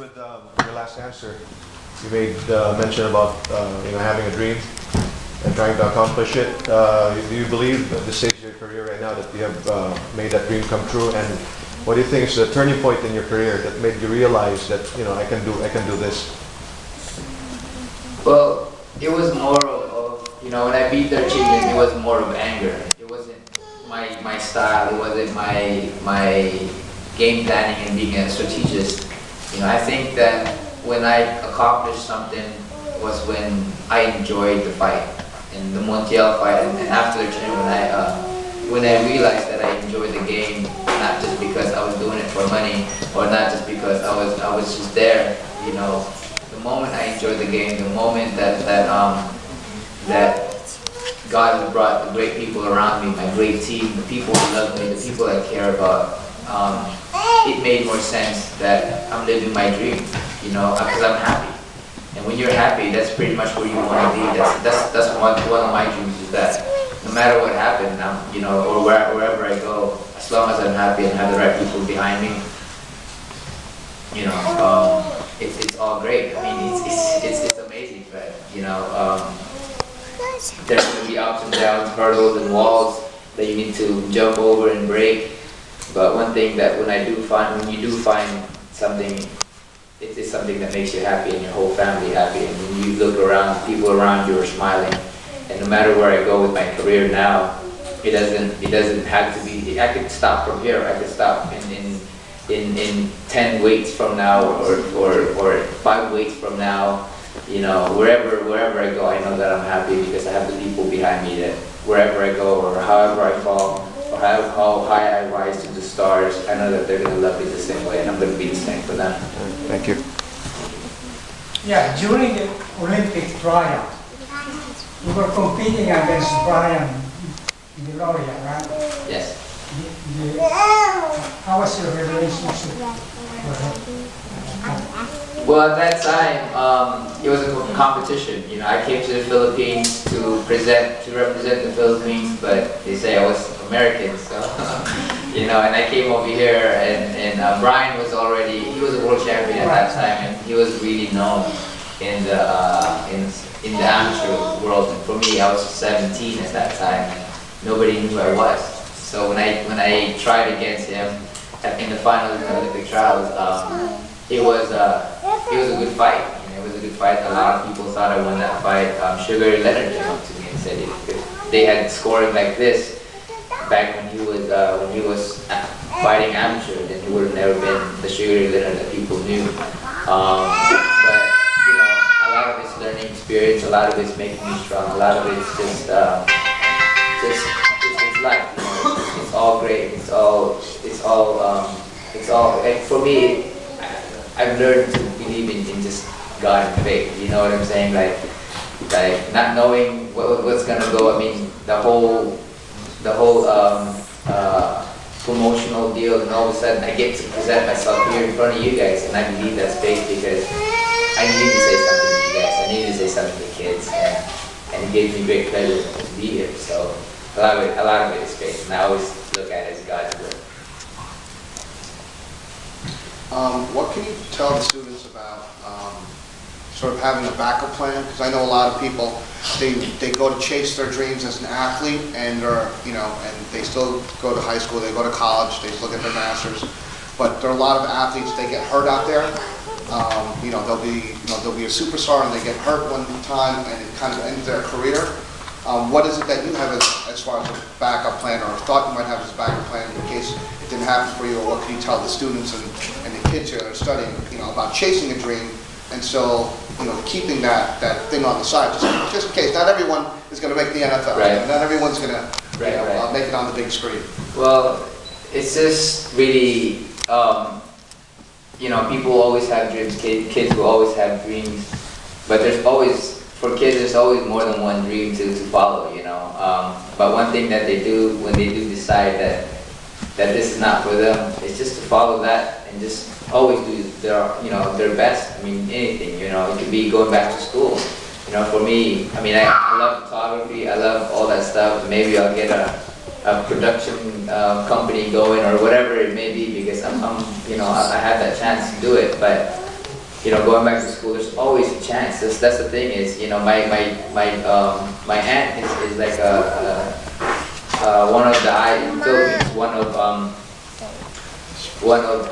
with your last answer. You made mention about having a dream and trying to accomplish it. Do you believe at this stage of your career right now that you have made that dream come true? And what do you think is the turning point in your career that made you realize that I can do this? Well, it was more of when I beat the Argentinian, it was more of anger. It wasn't my style. It wasn't my game planning and being a strategist. I think that when I accomplished something was when I enjoyed the fight, and the Montiel fight, and after the training when I realized that I enjoyed the game, not just because I was doing it for money, or not just because I was just there. The moment I enjoyed the game, the moment that God has brought the great people around me, my great team, the people who love me, the people I care about, it made more sense that I'm living my dream, because I'm happy. And when you're happy, that's pretty much where you want to be. That's one of my dreams, is that no matter what happens, or wherever I go, as long as I'm happy and have the right people behind me, it's all great. I mean, it's amazing, but there's going to be ups and downs, hurdles and walls that you need to jump over and break. But one thing that when you do find something, it is something that makes you happy and your whole family happy. And when you look around, people around you are smiling. And no matter where I go with my career now, it doesn't have to be. I could stop from here. I could stop in 10 weights from now, or 5 weights from now. Wherever I go, I know that I'm happy because I have the people behind me that wherever I go, or however I fall, or how high I rise to the stars, I know that they're going to love me the same way, and I'm going to be the same for them. Thank you. Yeah, during the Olympic trial, you were competing against Brian Gloria, right? Yes. How was your relationship with him? Well, at that time, it was a competition. I came to the Philippines to represent the Philippines, but they say I was American, so and I came over here, and Brian was he was a world champion at that time, and he was really known in the amateur world. And for me, I was 17 at that time, and nobody knew who I was. So when I tried against him in the finals of the Olympic trials, it was a good fight. It was a good fight. A lot of people thought I won that fight. Sugar Leonard came up to me and said if they had scoring like this back when he was fighting amateur, then he would have never been the Sugar Leonard that people knew. But a lot of it's learning experience. A lot of it's making me strong. A lot of it's just it's life. It's all great. It's all. And for me, I've learned to believe in just God and faith. You know what I'm saying? Like not knowing what's gonna go. I mean, the whole promotional deal, and all of a sudden I get to present myself here in front of you guys, and I believe that's faith because I need to say something to you guys. I need to say something to kids, and it gave me great pleasure to be here. So a lot of it is faith, and I always look at it as God's will. What can you tell the students about sort of having a backup plan? Because I know a lot of people, they go to chase their dreams as an athlete, and and they still go to high school, they go to college, they still get their masters. But there are a lot of athletes, they get hurt out there. They'll be a superstar and they get hurt one time and it kind of ends their career. What is it that you have as far as a backup plan, or thought you might have as a backup plan in case it didn't happen for you? Or what can you tell the students and the kids here that are studying, about chasing a dream and still, keeping that thing on the side, just in case. Not everyone is going to make the NFL. Right. Not everyone's going to make it on the big screen. Well, it's just really, people always have dreams. Kids will always have dreams, but for kids, there's always more than one dream to follow, But one thing that they do when they do decide that this is not for them, is just to follow that and just always do their best. I mean, anything, it could be going back to school. For me, I love photography, I love all that stuff. Maybe I'll get a production company going or whatever it may be, because I have that chance to do it. But you know, going back to school, there's always a chance. That's the thing is, you know, my aunt is like one of the in Philippines, one of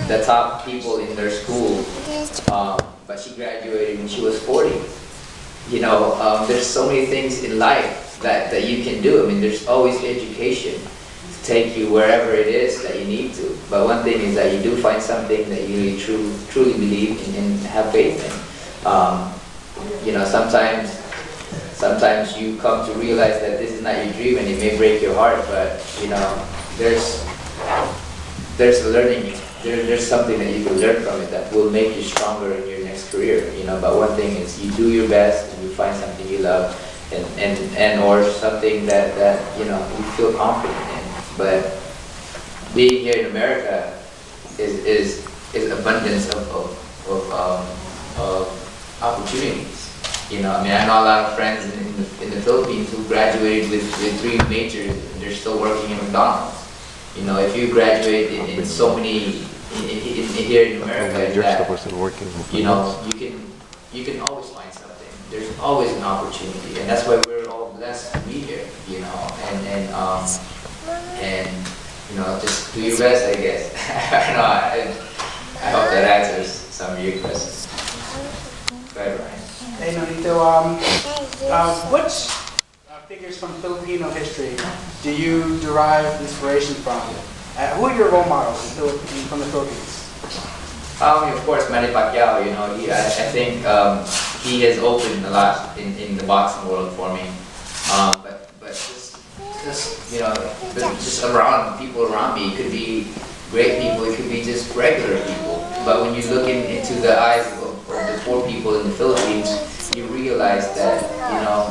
the top people in their school, but she graduated when she was 40. You know, there's so many things in life that you can do. I mean, there's always education to take you wherever it is that you need to. But one thing is that you do find something that you really truly believe in and have faith in. You know, sometimes you come to realize that this is not your dream and it may break your heart, but you know, there's a learning. There's something that you can learn from it that will make you stronger in your next career. You know, but one thing is you do your best and you find something you love and or something that you know you feel confident in. But being here in America is abundance of opportunities. You know, I mean, I know a lot of friends in the Philippines who graduated with 3 majors and they're still working in McDonald's. You know, if you graduate in so many here in America, that, you know, you can always find something. There's always an opportunity, and that's why we're all blessed to be here. You know, and you know, just do your best, I guess. I hope that answers some of your questions. Go ahead, Ryan. Hey, Nonito, which figures from Filipino history do you derive inspiration from? Who are your role models from the Philippines? Of course, Manny Pacquiao. You know, I think he has opened a lot in the boxing world for me. But just you know, just around people around me, it could be great people, it could be just regular people. But when you look into the eyes of the poor people in the Philippines, you realize that, you know,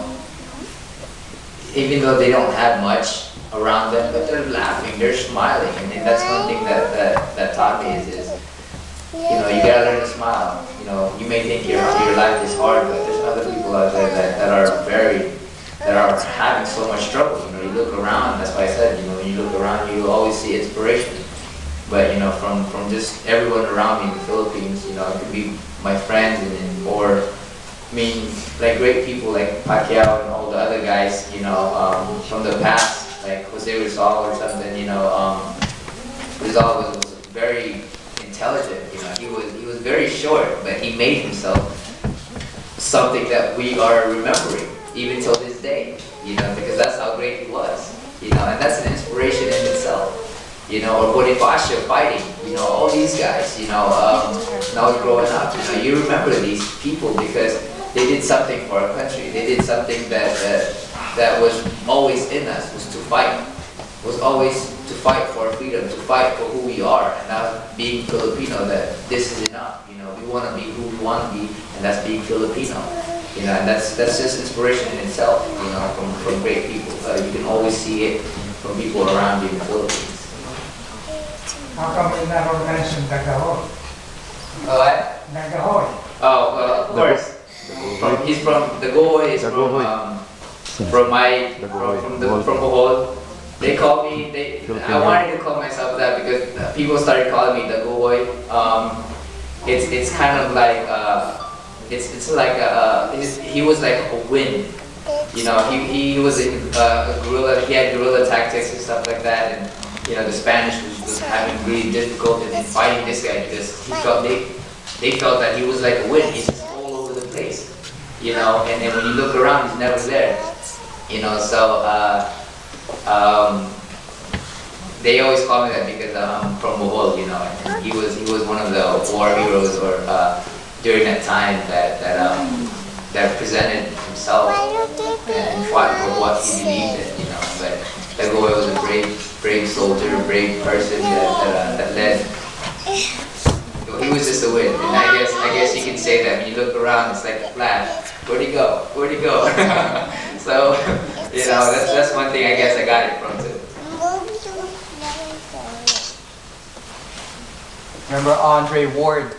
even though they don't have much around them, but they're laughing, they're smiling. I mean, that's one thing that taught me is you know, you gotta learn to smile. You know, you may think your life is hard, but there's other people out there that are having so much struggle. You know, you look around, that's why I said, you know, when you look around, you always see inspiration. But, you know, from just everyone around me in the Philippines, you know, it could be my friends or, I mean, like great people like Pacquiao and all the other guys, you know, from the past, like Jose Rizal or something, you know, Rizal was very intelligent, you know, he was very short, but he made himself something that we are remembering, even till this day, you know, because that's how great he was, you know, and that's an inspiration in itself. You know, or Bonifacio fighting, you know, all these guys, you know, now growing up, you know, you remember these people because they did something for our country. They did something that was always in us, was to fight. Was always to fight for our freedom, to fight for who we are. And now being Filipino, that this is enough, you know, we want to be who we want to be, and that's being Filipino. You know, and that's just inspiration in itself, you know, from great people. You can always see it from people around you in the Philippines. How come you never mentioned Dagahoy? What? Dagahoy. Oh, well, of course. He's from the Goy. Is from Bohol. They call me. I wanted to call myself that because people started calling me the Goy. It's kind of like it's like he was like a wind. You know, he was a guerrilla. He had guerrilla tactics and stuff like that, and you know, the Spanish was having really difficult in fighting this guy because he felt they felt that he was like a wind. He's just all over the place, you know. And then when you look around, he's never there, you know. So they always call me that because I'm from Bohol, you know. And he was one of the war heroes, or during that time that presented himself and fought for what he believed in, you know. But Dagoy was a brave soldier, a brave person that led. He was just a win, and I guess you can say that when you look around, it's like a flash. Where'd he go? Where'd he go? So, you know, that's one thing I guess I got it from too. Remember Andre Ward